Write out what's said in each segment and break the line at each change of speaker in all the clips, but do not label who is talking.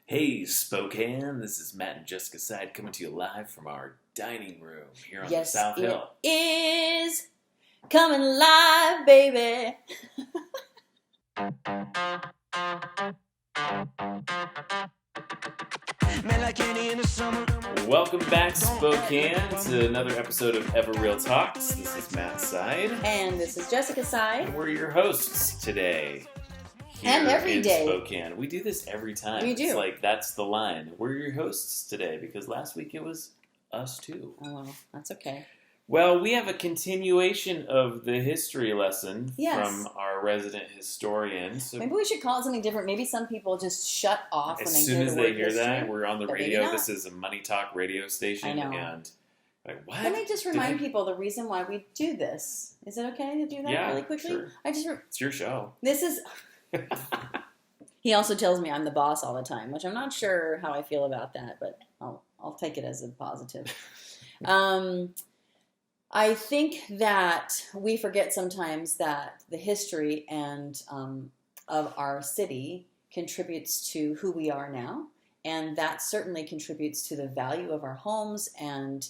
Hey, Spokane, this is Matt and Jessica Side coming to you live from our dining room here on the
Yes,
South Hill.
it is coming live, baby.
Welcome back, Spokane, to another episode of EvoReal Talks. This is Matt Side.
And this is Jessica Side.
And we're your hosts today.
And every day.
Spokane. We do this every time.
We do.
It's like, that's the line. We're your hosts today because last week it was us too.
Oh, well, that's okay.
Well, we have a continuation of the history lesson from our resident historian. So
maybe we should call it something different. Maybe some people just shut off when they hear the word
As soon as they hear
history,
that, we're on the radio. This is a Money Talk radio station.
I know.
And like, what?
Let me just remind people the reason why we do this. Is it okay to do that really quickly?
Sure. It's your show.
This is... He also tells me I'm the boss all the time, which I'm not sure how I feel about that, but I'll take it as a positive. I think that we forget sometimes that the history and of our city contributes to who we are now, and that certainly contributes to the value of our homes. And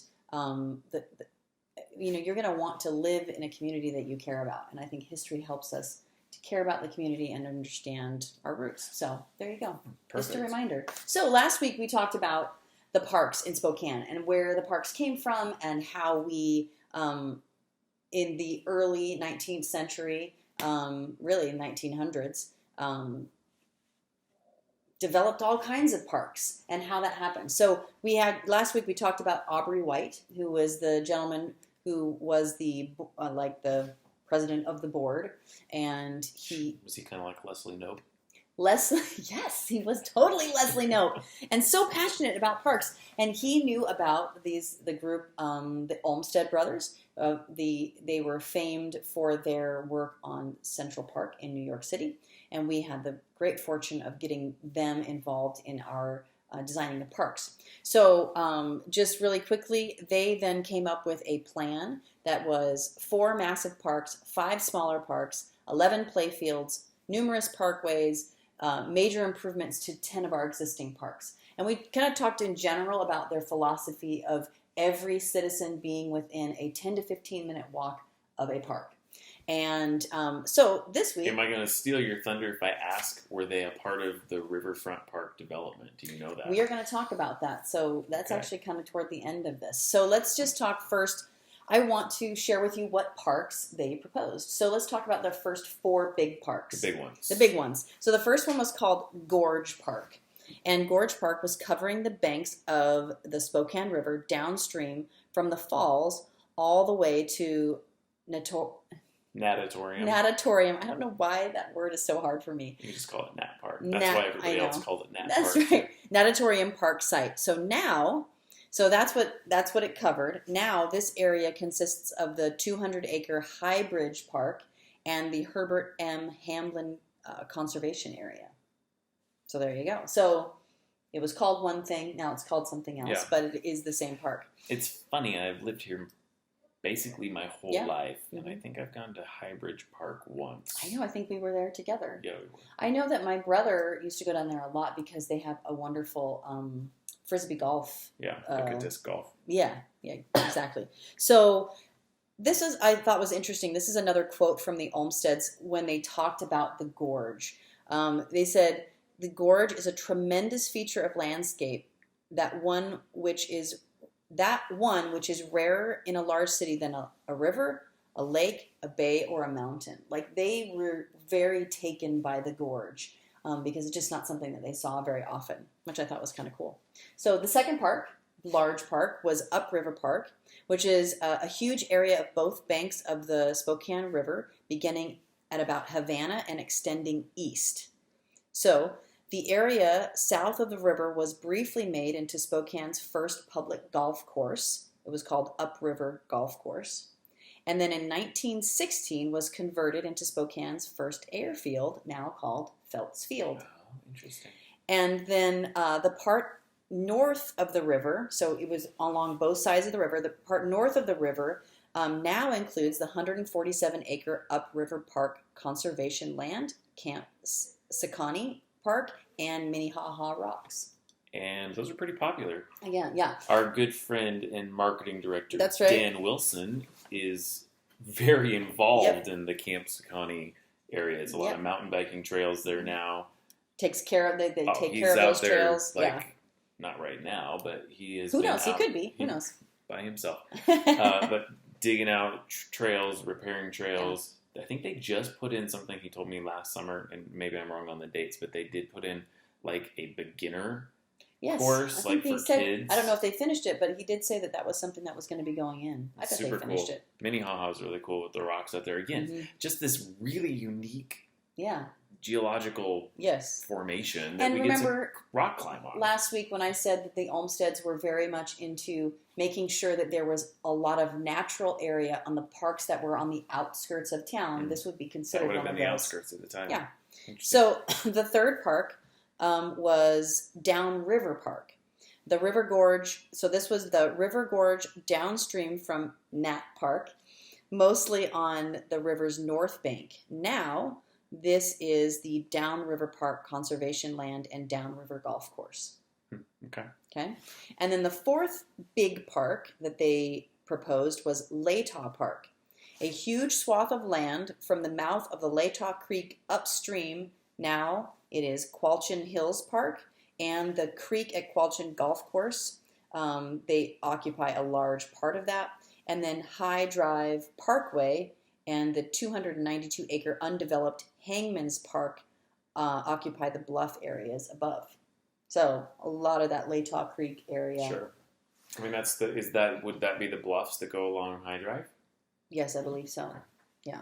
you're going to want to live in a community that you care about, and I think history helps us to care about the community and understand our roots. So there you go.
Perfect.
Just a reminder. So last week we talked about the parks in Spokane and where the parks came from and how we in the early 19th century, really 1900s, developed all kinds of parks and how that happened. So last week we talked about Aubrey White, who was the gentleman who was the president of the board, and
was he kind of like Leslie Knope?
Yes, he was totally Leslie Knope, and so passionate about parks. And he knew about the group, the Olmsted brothers. They were famed for their work on Central Park in New York City, and we had the great fortune of getting them involved in our designing the parks. So just really quickly, they then came up with a plan that was 4 massive parks, 5 smaller parks, 11 playfields, numerous parkways, major improvements to 10 of our existing parks. And we kind of talked in general about their philosophy of every citizen being within a 10 to 15 minute walk of a park. And so this week...
Am I going to steal your thunder if I ask, were they a part of the Riverfront Park development? Do you know that?
We are going to talk about that. So that's actually kind of toward the end of this. So let's just talk first. I want to share with you what parks they proposed. So let's talk about the first 4 big parks.
The big ones.
The big ones. So the first one was called Gorge Park. And Gorge Park was covering the banks of the Spokane River downstream from the falls all the way to
Natatorium.
Natatorium. I don't know why that word is so hard for me.
You just call it Nat Park. That's why everybody else called it Nat Park.
That's right. Natatorium Park site. So that's what it covered. Now this area consists of the 200-acre High Bridge Park and the Herbert M. Hamlin Conservation Area. So there you go. So it was called one thing, now it's called something else, but it is the same park.
It's funny, I've lived here basically my whole life, and I think I've gone to High Bridge Park once.
I know, I think we were there together.
Yeah, we were.
I know that my brother used to go down there a lot because they have a wonderful Frisbee golf.
Yeah, like a disc golf.
Yeah, exactly. So I thought was interesting. This is another quote from the Olmsteds when they talked about the gorge. They said, "The gorge is a tremendous feature of landscape, that one which is rarer in a large city than a river, a lake, a bay, or a mountain." Like, they were very taken by the gorge. Because it's just not something that they saw very often, which I thought was kind of cool. So the second park, large park, was Upriver Park, which is a huge area of both banks of the Spokane River, beginning at about Havana and extending east. So the area south of the river was briefly made into Spokane's first public golf course. It was called Upriver Golf Course. And then in 1916 was converted into Spokane's first airfield, now called Felts Field.
Oh, interesting.
And then the part north of the river, so it was along both sides of the river, the part north of the river now includes the 147-acre Upriver Park Conservation Land, Camp Sakani Park and Minnehaha Rocks.
And those are pretty popular.
Again, yeah.
Our good friend and marketing director,
That's right.
Dan Wilson, is very involved in the Camp Spokane area. It's a lot of mountain biking trails there now.
Takes care of they take care of those trails.
Not right now, but he is.
Who knows? He could be. Who knows?
By himself. But digging out trails, repairing trails. Yeah. I think they just put in something he told me last summer, and maybe I'm wrong on the dates, but they did put in like a beginner course, like for kids.
I don't know if they finished it, but he did say that was something that was going to be going in. I bet they finished it.
Minnehaha is really cool with the rocks out there. Again, just this really unique geological formation that we get to rock climb on.
Last week when I said that the Olmsteds were very much into making sure that there was a lot of natural area on the parks that were on the outskirts of town, this would be considered one of those. That would have been the outskirts at the time. Yeah. So the third park was Downriver Park. The River Gorge, so this was the River Gorge downstream from Nat Park, mostly on the river's north bank. Now, this is the Downriver Park Conservation Land and Downriver Golf Course. Okay. And then the fourth big park that they proposed was Latah Park, a huge swath of land from the mouth of the Latah Creek upstream. Now it is Qualchin Hills Park and the creek at Qualchin Golf Course. They occupy a large part of that. And then High Drive Parkway and the 292-acre undeveloped Hangman's Park occupy the bluff areas above. So a lot of that Latah Creek area.
Sure. I mean, would that be the bluffs that go along High Drive?
Yes, I believe so. Yeah.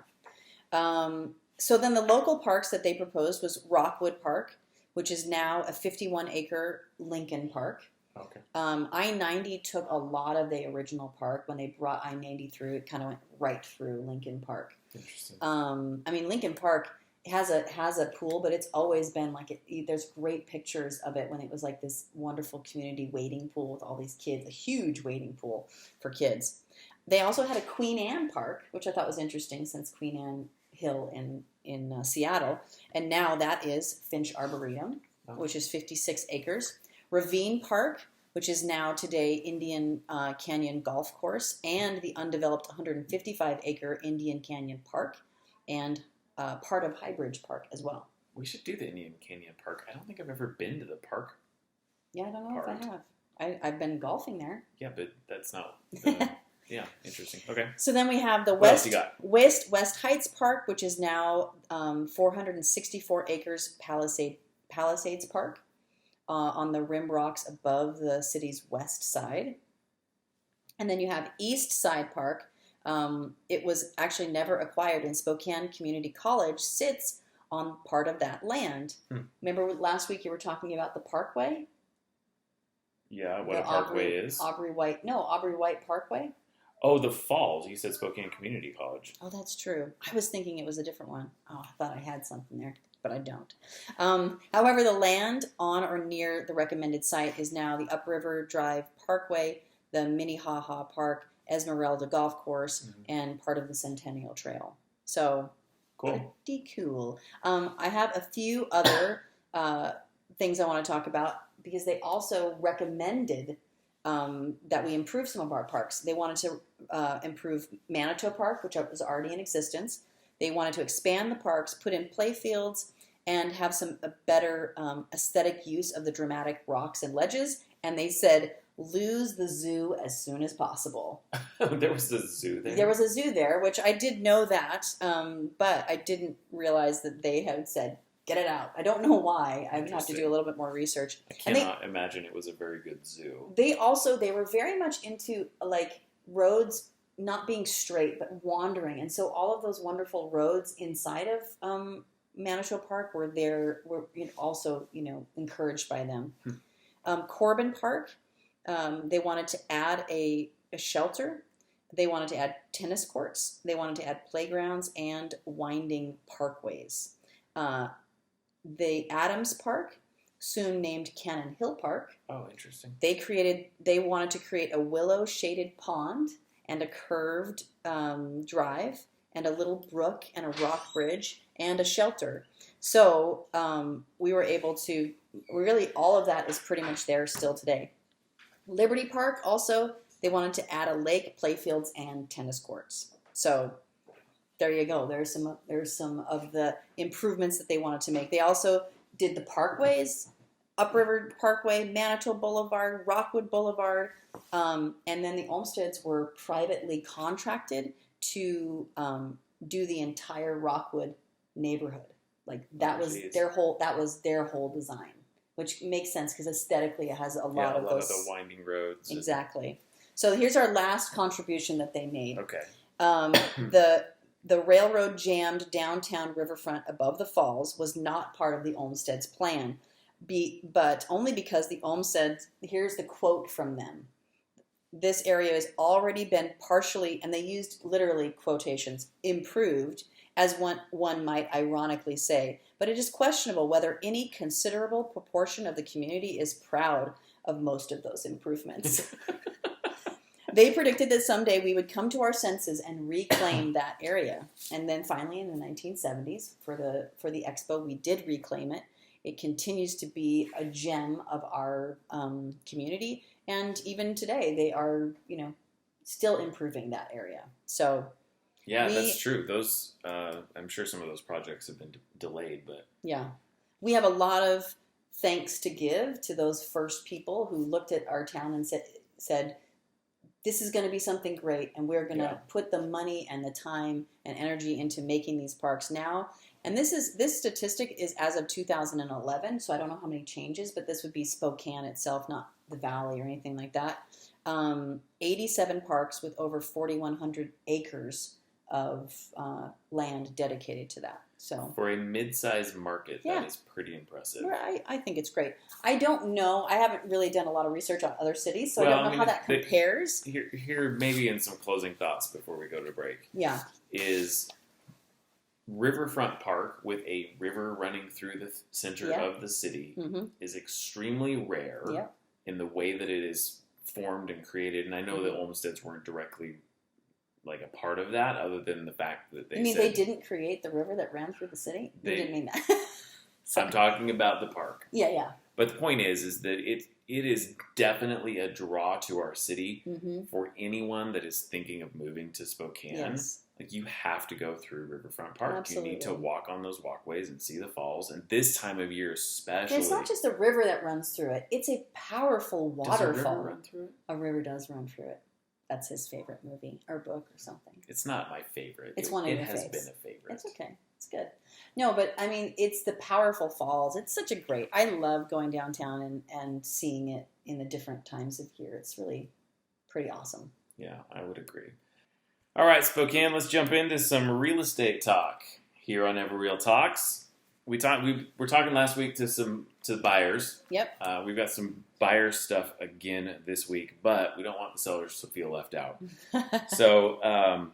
So then the local parks that they proposed was Rockwood Park, which is now a 51-acre Lincoln Park.
Okay.
I-90 took a lot of the original park. When they brought I-90 through, it kind of went right through Lincoln Park.
Interesting.
I mean, Lincoln Park has a pool, but it's always been like there's great pictures of it when it was like this wonderful community wading pool with all these kids, a huge wading pool for kids. They also had a Queen Anne Park, which I thought was interesting since Queen Anne Hill in Seattle, and now that is Finch Arboretum, which is 56 acres. Ravine Park, which is now today Indian Canyon Golf Course, and the undeveloped 155-acre Indian Canyon Park, and part of Highbridge Park as well.
We should do the Indian Canyon Park. I don't think I've ever been to the park.
Yeah, I don't know if I have. I've been golfing there.
Yeah, but that's not... yeah, interesting. Okay.
So then we have the West Heights Park, which is now 464 acres Palisades Park on the rim rocks above the city's west side. And then you have East Side Park. It was actually never acquired, and Spokane Community College sits on part of that land. Remember last week you were talking about the Parkway?
Yeah, what a Parkway is.
Aubrey White Parkway.
Oh, the Falls. You said Spokane Community College.
Oh, that's true. I was thinking it was a different one. Oh, I thought I had something there, but I don't. However, the land on or near the recommended site is now the Upriver Drive Parkway, the Minnehaha Park, Esmeralda Golf Course, and part of the Centennial Trail. So,
cool.
Pretty cool. I have a few other things I want to talk about because they also recommended that we improve some of our parks. They wanted to improve Manitou Park, which was already in existence. They wanted to expand the parks, put in play fields, and have a better aesthetic use of the dramatic rocks and ledges. And they said, lose the zoo as soon as possible.
There was a zoo there?
There was a zoo there, which I did know that, but I didn't realize that they had said, get it out. I don't know why. I would have to do a little bit more research.
I cannot imagine it was a very good zoo.
They were very much into like roads not being straight, but wandering. And so all of those wonderful roads inside of Manitou Park were also, encouraged by them. Corbin Park, they wanted to add a shelter. They wanted to add tennis courts. They wanted to add playgrounds and winding parkways. The Adams Park, soon named Cannon Hill Park.
Oh, interesting.
They wanted to create a willow-shaded pond and a curved drive and a little brook and a rock bridge and a shelter. So we were able to, really all of that is pretty much there still today. Liberty Park also, they wanted to add a lake, playfields, and tennis courts. So there you go. There's some of the improvements that they wanted to make. They also did the parkways, Upriver Parkway, Manitou Boulevard, Rockwood Boulevard, and then the Olmsteds were privately contracted to do the entire Rockwood neighborhood. Like that was their whole design, which makes sense because aesthetically it has a lot of those
of the winding roads.
Exactly. So here's our last contribution that they made.
Okay.
The railroad jammed downtown riverfront above the falls was not part of the Olmsted's plan, but only because the Olmsteds, here's the quote from them. This area has already been partially, and they used literally quotations, improved, as one might ironically say, but it is questionable whether any considerable proportion of the community is proud of most of those improvements. They predicted that someday we would come to our senses and reclaim that area. And then finally in the 1970s, for the expo, we did reclaim it. It continues to be a gem of our community. And even today, they are, still improving that area. So
yeah, that's true. Those, I'm sure some of those projects have been delayed, but
yeah, we have a lot of thanks to give to those first people who looked at our town and said, this is going to be something great, and we're going to put the money and the time and energy into making these parks now. And this statistic is as of 2011, so I don't know how many changes, but this would be Spokane itself, not the valley or anything like that. 87 parks with over 4,100 acres of land dedicated to that. So
for a mid-sized market, that is pretty impressive.
I think it's great. I don't know. I haven't really done a lot of research on other cities, so I don't know how that compares.
Here, maybe in some closing thoughts before we go to break.
Yeah.
Is Riverfront Park with a river running through the center of the city is extremely rare in the way that it is formed and created. And I know the Olmsteds weren't directly like a part of that, other than the fact that
they didn't create the river that ran through the city? You didn't mean that.
I'm talking about the park.
Yeah.
But the point is that it is definitely a draw to our city for anyone that is thinking of moving to Spokane.
Yes.
Like, you have to go through Riverfront Park.
Absolutely.
You need to walk on those walkways and see the falls. And this time of year especially.
It's not just a river that runs through it. It's a powerful waterfall.
Does a river run through it?
A river does run through it. That's his favorite movie or book or something.
It's not my favorite.
It's one of your favorites.
It has been a favorite.
It's okay. It's good. No, but I mean, it's the powerful falls. It's such a great. I love going downtown and seeing it in the different times of year. It's really pretty awesome.
Yeah, I would agree. All right, Spokane, let's jump into some real estate talk here on EvoReal Talks. We're talking last week to buyers.
Yep.
We've got some buyer stuff again this week, but we don't want the sellers to feel left out. So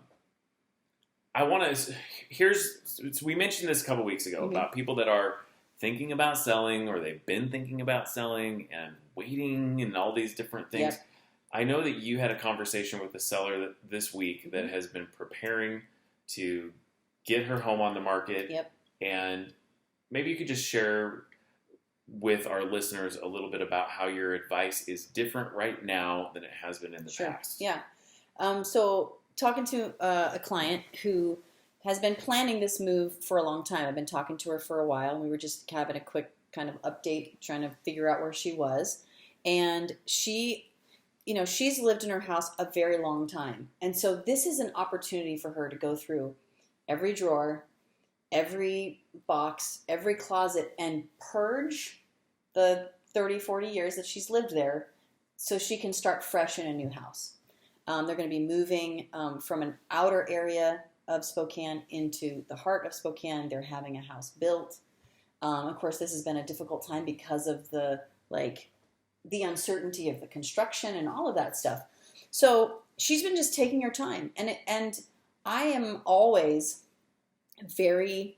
we mentioned this a couple weeks ago about people that are thinking about selling, or they've been thinking about selling and waiting and all these different things. Yep. I know that you had a conversation with a seller this week that has been preparing to get her home on the market.
Yep.
And maybe you could just share with our listeners a little bit about how your advice is different right now than it has been in the past.
Yeah. So talking to a client who has been planning this move for a long time. I've been talking to her for a while, and we were just having a quick kind of update, trying to figure out where she was. And she's lived in her house a very long time. And so this is an opportunity for her to go through every drawer, every box, every closet, and purge the 30, 40 years that she's lived there so she can start fresh in a new house. They're going to be moving from an outer area of Spokane into the heart of Spokane. They're having a house built. Of course, this has been a difficult time because of the uncertainty of the construction and all of that stuff. So she's been just taking her time. And I am always very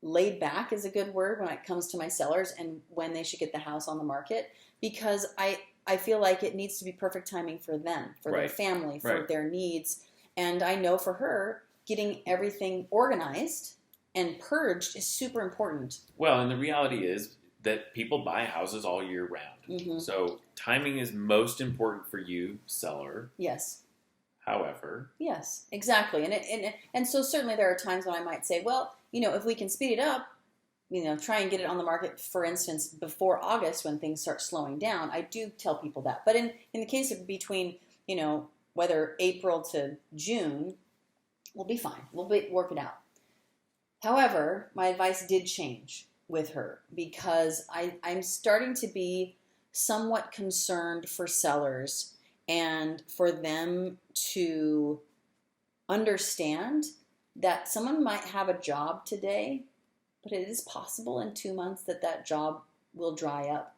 laid back, is a good word, when it comes to my sellers and when they should get the house on the market, because I feel like it needs to be perfect timing for them, for their family, for their needs. And I know for her, getting everything organized and purged is super important.
Well, and the reality is that people buy houses all year round.
Mm-hmm.
So timing is most important for you, seller.
Yes.
However.
Yes, exactly. And so certainly there are times when I might say, well, if we can speed it up, try and get it on the market, for instance, before August when things start slowing down. I do tell people that. But in the case of between, whether April to June, we'll be fine. We'll work it out. However, my advice did change with her because I'm starting to be somewhat concerned for sellers and for them to understand that someone might have a job today, but it is possible in 2 months that job will dry up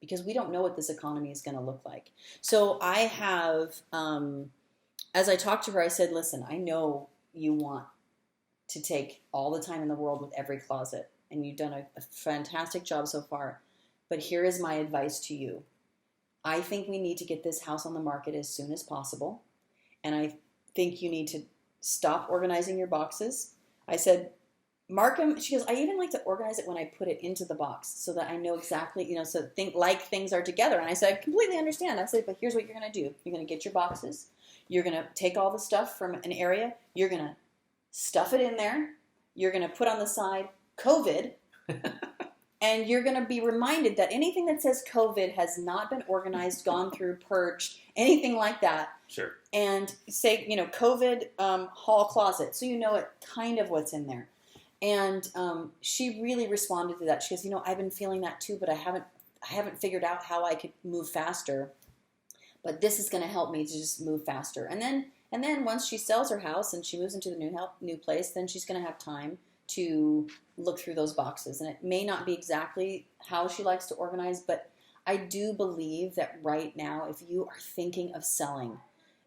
because we don't know what this economy is going to look like. So I have, as I talked to her, I said, listen, I know you want to take all the time in the world with every closet, and you've done a fantastic job so far, but here is my advice to you. I think we need to get this house on the market as soon as possible, and I think you need to stop organizing your boxes. I said, mark them. She goes, I even like to organize it when I put it into the box so that I know exactly, so things are together. And I said, I completely understand. I said, but here's what you're going to do. You're going to get your boxes. You're going to take all the stuff from an area. You're going to stuff it in there. You're going to put on the side COVID. And you're going to be reminded that anything that says COVID has not been organized, gone through, purged, anything like that.
Sure.
And say, COVID hall closet. So you know it kind of what's in there. And she really responded to that. She goes, I've been feeling that too, but I haven't figured out how I could move faster. But this is going to help me to just move faster. And then once she sells her house and she moves into the new place, then she's going to have time to look through those boxes. And it may not be exactly how she likes to organize, but I do believe that right now, if you are thinking of selling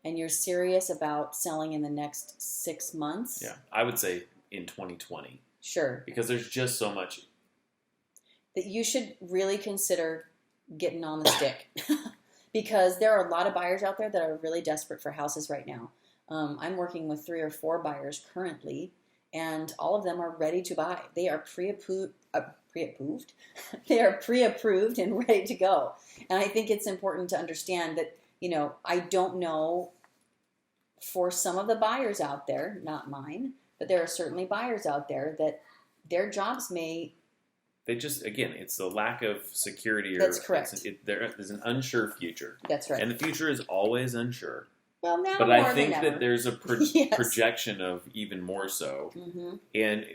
and you're serious about selling in the next 6 months.
Yeah, I would say in 2020.
Sure.
Because there's just so much.
That you should really consider getting on the stick. Because there are a lot of buyers out there that are really desperate for houses right now. I'm working with 3 or 4 buyers currently, and all of them are ready to buy. They are pre-approved. They are pre-approved and ready to go. And I think it's important to understand that, I don't know for some of the buyers out there, not mine, but there are certainly buyers out there that their jobs may...
They just, again, it's the lack of security.
That's correct.
There's an unsure future.
That's right.
And the future is always unsure.
Well, now
but
more
I think
than
that
ever.
there's a
Yes.
projection of even more so.
Mm-hmm.
And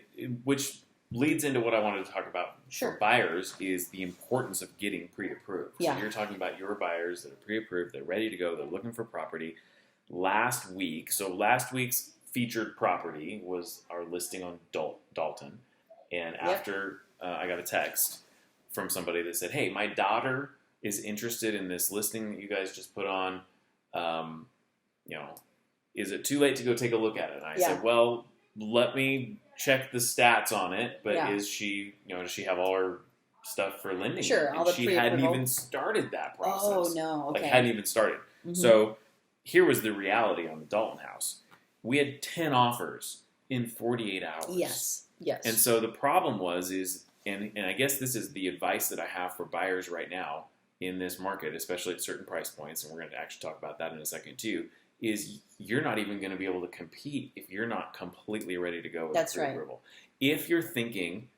which leads into what I wanted to talk about
Sure.
for buyers is the importance of getting pre-approved.
Yeah.
So you're talking about your buyers that are pre-approved, they're ready to go, they're looking for property. Last week's featured property was our listing on Dalton. And after I got a text from somebody that said, hey, my daughter is interested in this listing that you guys just put on. Is it too late to go take a look at it? And I said, well, let me check the stats on it. But is she, does she have all her stuff for lending?
Sure,
And
all the
she
pre-approval.
hadn't even started that process.
Oh, no, okay.
Hadn't even started.
Mm-hmm.
So here was the reality on the Dalton house. We had 10 offers in 48 hours.
Yes.
And so the problem was, and I guess this is the advice that I have for buyers right now in this market, especially at certain price points, and we're going to actually talk about that in a second too, is you're not even going to be able to compete if you're not completely ready to go with
That's
pre-approval. Right. If you're thinking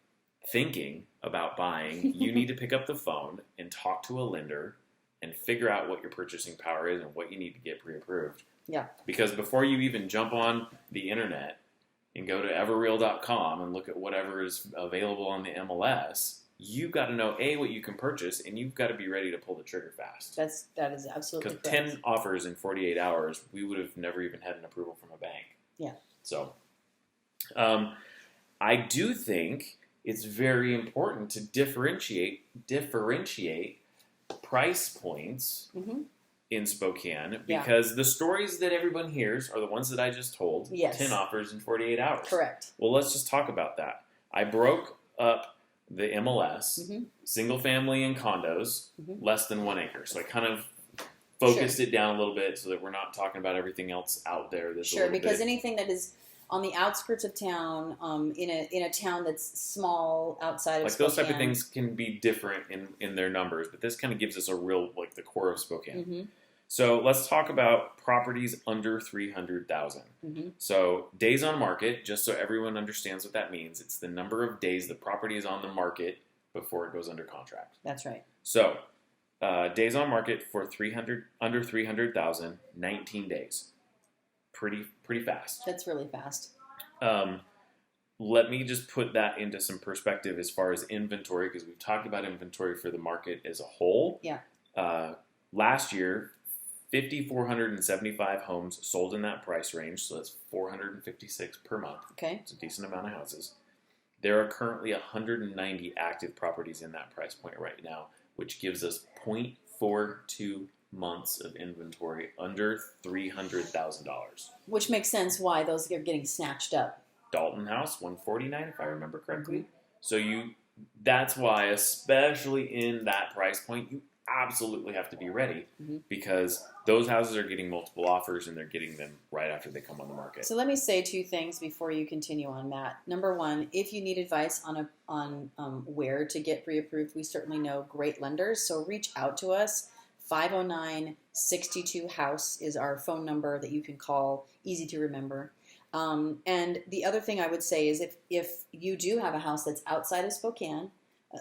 about buying, you need to pick up the phone and talk to a lender and figure out what your purchasing power is and what you need to get pre-approved.
Yeah.
Because before you even jump on the internet and go to EvoReal.com and look at whatever is available on the MLS, you've got to know, A, what you can purchase, and you've got to be ready to pull the trigger fast.
That is absolutely correct.
Because 10 offers in 48 hours, we would have never even had an approval from a bank.
Yeah.
So, I do think it's very important to differentiate price points in Spokane, because the stories that everyone hears are the ones that I just told.
Yes.
10 offers in 48 hours.
Correct.
Well, let's just talk about that. I broke up the MLS, single family and condos, less than 1 acre. So I kind of focused it down a little bit so that we're not talking about everything else out there. That's
Sure, because anything that is on the outskirts of town, in a town that's small outside of
like
Spokane.
those type of things can be different in their numbers, but this kind of gives us a real, like, the core of Spokane.
Mm-hmm.
So let's talk about properties under 300,000.
Mm-hmm.
So days on market, just so everyone understands what that means, it's the number of days the property is on the market before it goes under contract.
That's right.
So days on market for under 300,000, 19 days. Pretty fast.
That's really fast.
Let me just put that into some perspective as far as inventory, because we've talked about inventory for the market as a whole.
Yeah.
Last year, 5,475 homes sold in that price range, so that's 456 per month.
Okay.
It's a decent amount of houses. There are currently 190 active properties in that price point right now, which gives us 0.42 months of inventory under $300,000.
Which makes sense why those are getting snatched up.
Dalton House, 149, if I remember correctly.
Mm-hmm.
So that's why, especially in that price point, you absolutely have to be ready,
mm-hmm. because
those houses are getting multiple offers and they're getting them right after they come on the market.
So let me say two things before you continue on, Matt. Number one, if you need advice on where to get pre-approved, we certainly know great lenders. So reach out to us. 509-62-HOUSE is our phone number that you can call. Easy to remember. And the other thing I would say is if you do have a house that's outside of Spokane,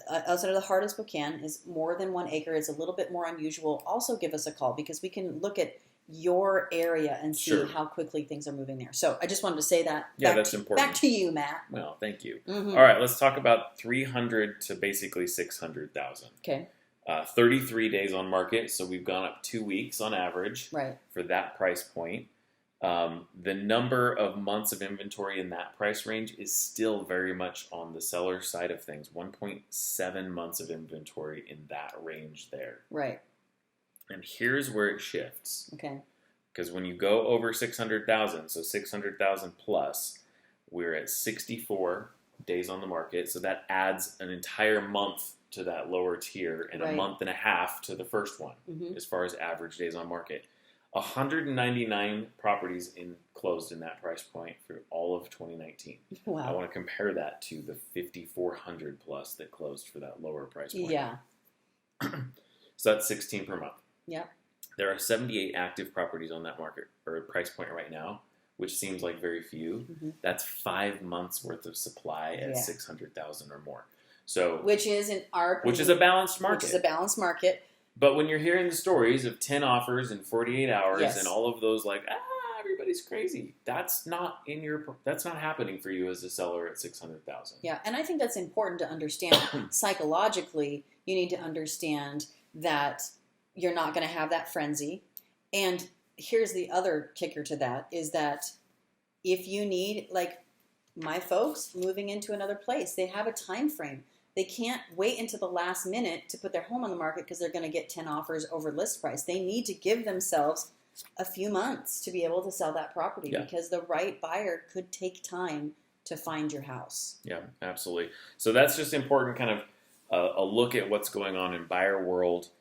outside of the heart of Spokane, is more than 1 acre, it's a little bit more unusual, also give us a call, because we can look at your area and see
Sure.
how quickly things are moving there. So I just wanted to say that.
Yeah, that's important.
Back to you, Matt.
Well, thank you.
Mm-hmm.
All right, let's talk about 300 to basically 600,000.
Okay.
33 days on market, so we've gone up 2 weeks on average
Right.
for that price point. The number of months of inventory in that price range is still very much on the seller side of things. 1.7 months of inventory in that range there.
Right.
And here's where it shifts.
Okay.
Because when you go over 600,000, so 600,000 plus, we're at 64 days on the market. So that adds an entire month to that lower tier and
Right.
a month and a half to the first one,
Mm-hmm.
as far as average days on market. 199 properties closed in that price point for all of 2019. I
Wow.
want to compare that to the 5,400 plus that closed for that lower price point.
Yeah.
So that's 16 per month.
Yeah.
There are 78 active properties on that market or price point right now, which seems like very few.
Mm-hmm.
That's 5 months worth of supply at
Yeah.
600,000 or more. So,
Which is in our opinion,
which is a balanced market.
Which is a balanced market.
But when you're hearing the stories of 10 offers in 48 hours
Yes.
and all of those, like, everybody's crazy. That's not happening for you as a seller at 600,000.
Yeah, and I think that's important to understand. Psychologically, you need to understand that you're not going to have that frenzy. And here's the other kicker to that, is that if you need, like my folks moving into another place, they have a time frame. They can't wait until the last minute to put their home on the market because they're going to get 10 offers over list price. They need to give themselves a few months to be able to sell that property,
Yeah.
because the right buyer could take time to find your house.
Yeah, absolutely. So that's just important, kind of a look at what's going on in buyer world.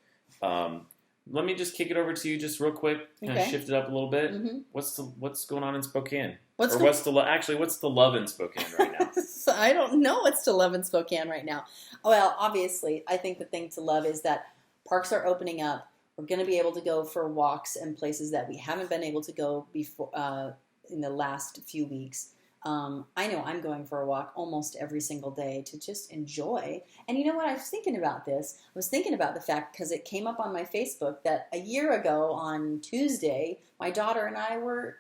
Let me just kick it over to you just real quick, kind of
Okay.
shift it up a little bit.
Mm-hmm.
What's going on in Spokane?
What's
what's the love in Spokane right now?
I don't know what's to love in Spokane right now. Well, obviously, I think the thing to love is that parks are opening up. We're going to be able to go for walks and places that we haven't been able to go before in the last few weeks. I know I'm going for a walk almost every single day to just enjoy. And you know what? I was thinking about this. I was thinking about the fact, because it came up on my Facebook, that a year ago on Tuesday, my daughter and I were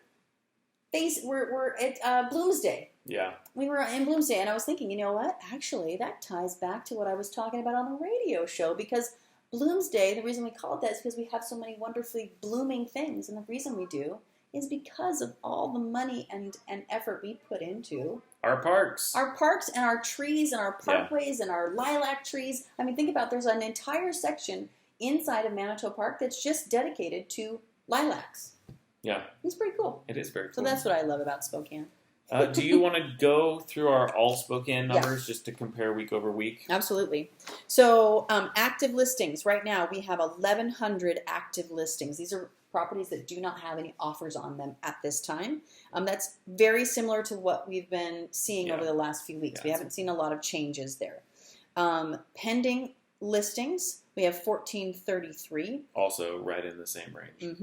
at Bloomsday.
Yeah.
We were in Bloomsday, and I was thinking, you know what? Actually, that ties back to what I was talking about on the radio show, because Bloomsday, the reason we call it that is because we have so many wonderfully blooming things, and the reason we do is because of all the money and effort we put into
Our parks.
and our trees and our parkways and our lilac trees. I mean, think about, there's an entire section inside of Manitou Park that's just dedicated to lilacs.
Yeah.
It's pretty cool.
It is very cool.
So that's what I love about Spokane.
Do you want to go through our all Spokane numbers just to compare week over week?
Absolutely. So active listings. Right now we have 1,100 active listings. These are properties that do not have any offers on them at this time. That's very similar to what we've been seeing over the last few weeks. We haven't seen a lot of changes there. Pending listings, we have 1433.
Also right in the same range.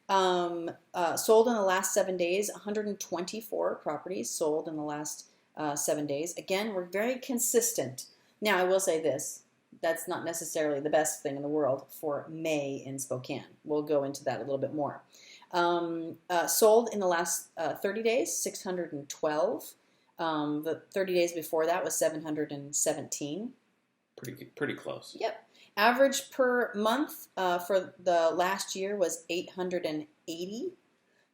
Sold in the last 7 days, 124 properties sold in the last 7 days. Again, we're very consistent. Now, I will say this. That's not necessarily the best thing in the world for May in Spokane. We'll go into that a little bit more. Sold in the last 30 days, 612. The 30 days before that was 717.
Pretty close.
Yep. Average per month for the last year was 880.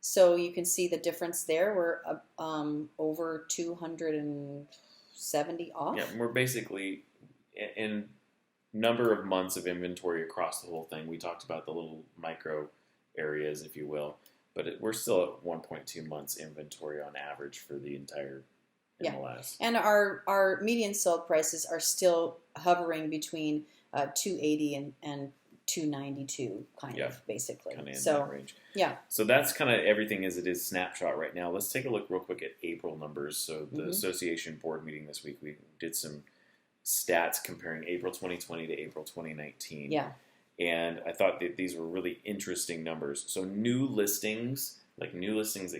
So you can see the difference there. We're over 270 off.
Yeah, we're basically in number of months of inventory across the whole thing. We talked about the little micro areas, if you will, but we're still at 1.2 months inventory on average for the entire MLS.
And our median sold prices are still hovering between 280 and 292, kind of, basically.
Kind of in that range.
Yeah.
So that's kind of everything as it is snapshot right now. Let's take a look real quick at April numbers. So the association board meeting this week, we did some stats comparing April 2020 to April 2019.
Yeah.
And I thought that these were really interesting numbers. So new listings that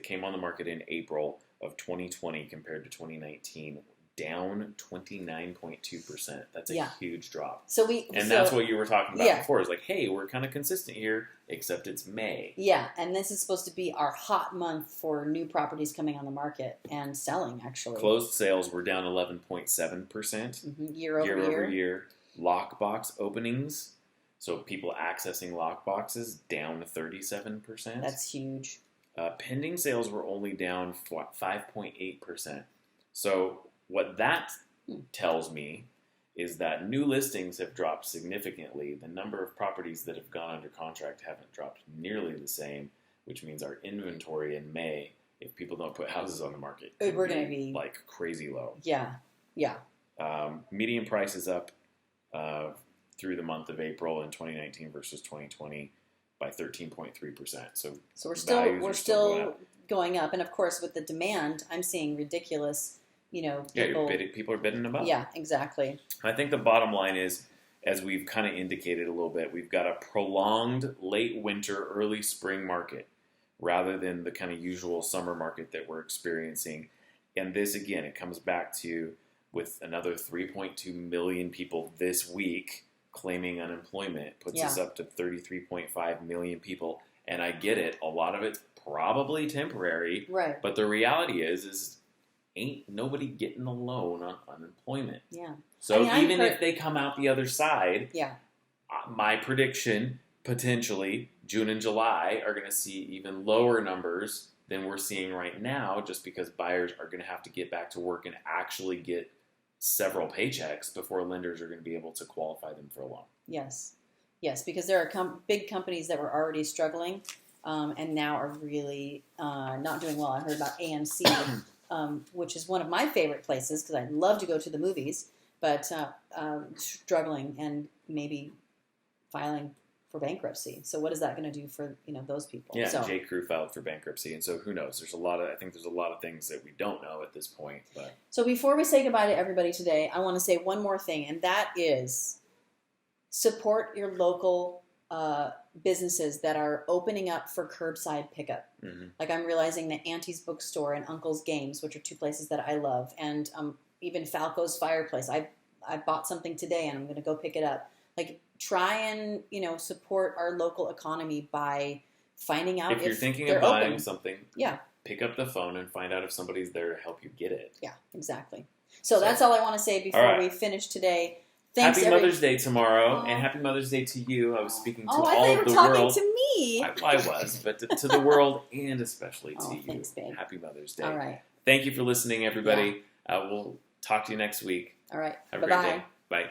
came on the market in April of 2020 compared to 2019, down 29.2%. That's a huge drop. That's what you were talking about before. Is like, hey, we're kind of consistent here, except it's May.
Yeah, and this is supposed to be our hot month for new properties coming on the market and selling, actually.
Closed sales were down 11.7%
year over
year. Lockbox openings, so people accessing lockboxes, down 37%.
That's huge.
Pending sales were only down 5.8%. So what that tells me is that new listings have dropped significantly. The number of properties that have gone under contract haven't dropped nearly the same, which means our inventory in May, if people don't put houses on the market,
we're going to be
like crazy low.
Yeah.
Median price is up through the month of April in 2019 versus 2020 by 13.3%. So
we're still going up, and of course with the demand, I'm seeing ridiculous. People
are bidding them up.
Yeah, exactly.
I think the bottom line is, as we've kind of indicated a little bit, we've got a prolonged late winter, early spring market rather than the kind of usual summer market that we're experiencing. And this, again, it comes back to with another 3.2 million people this week claiming unemployment, puts us up to 33.5 million people. And I get it. A lot of it's probably temporary.
Right.
But the reality is ain't nobody getting a loan on unemployment.
Yeah.
So if they come out the other side,
yeah,
my prediction, potentially, June and July are going to see even lower numbers than we're seeing right now, just because buyers are going to have to get back to work and actually get several paychecks before lenders are going to be able to qualify them for a loan.
Yes, because there are big companies that were already struggling and now are really not doing well. I heard about AMC, which is one of my favorite places because I love to go to the movies, but struggling and maybe filing for bankruptcy. So what is that going to do for those people?
Yeah, J. Crew filed for bankruptcy, and so who knows? I think there's a lot of things that we don't know at this point. But
so before we say goodbye to everybody today, I want to say one more thing, and that is support your local businesses that are opening up for curbside pickup. Mm-hmm. Like I'm realizing that Auntie's Bookstore and Uncle's Games, which are two places that I love, and even Falco's Fireplace. I bought something today and I'm going to go pick it up. Like try and support our local economy by finding out
if you're thinking of buying something. Yeah, pick up the phone and find out if somebody's there to help you get it.
Yeah, exactly. So that's all I want to say before we finish today. Thanks,
happy Mother's Day tomorrow, and happy Mother's Day to you. I was speaking to all of the world.
I thought you were talking to me.
I was, but to the world and especially to you.
Thanks, babe.
Happy Mother's Day.
All right.
Thank you for listening, everybody. We'll talk to you next week.
All right.
Have a great day. Bye.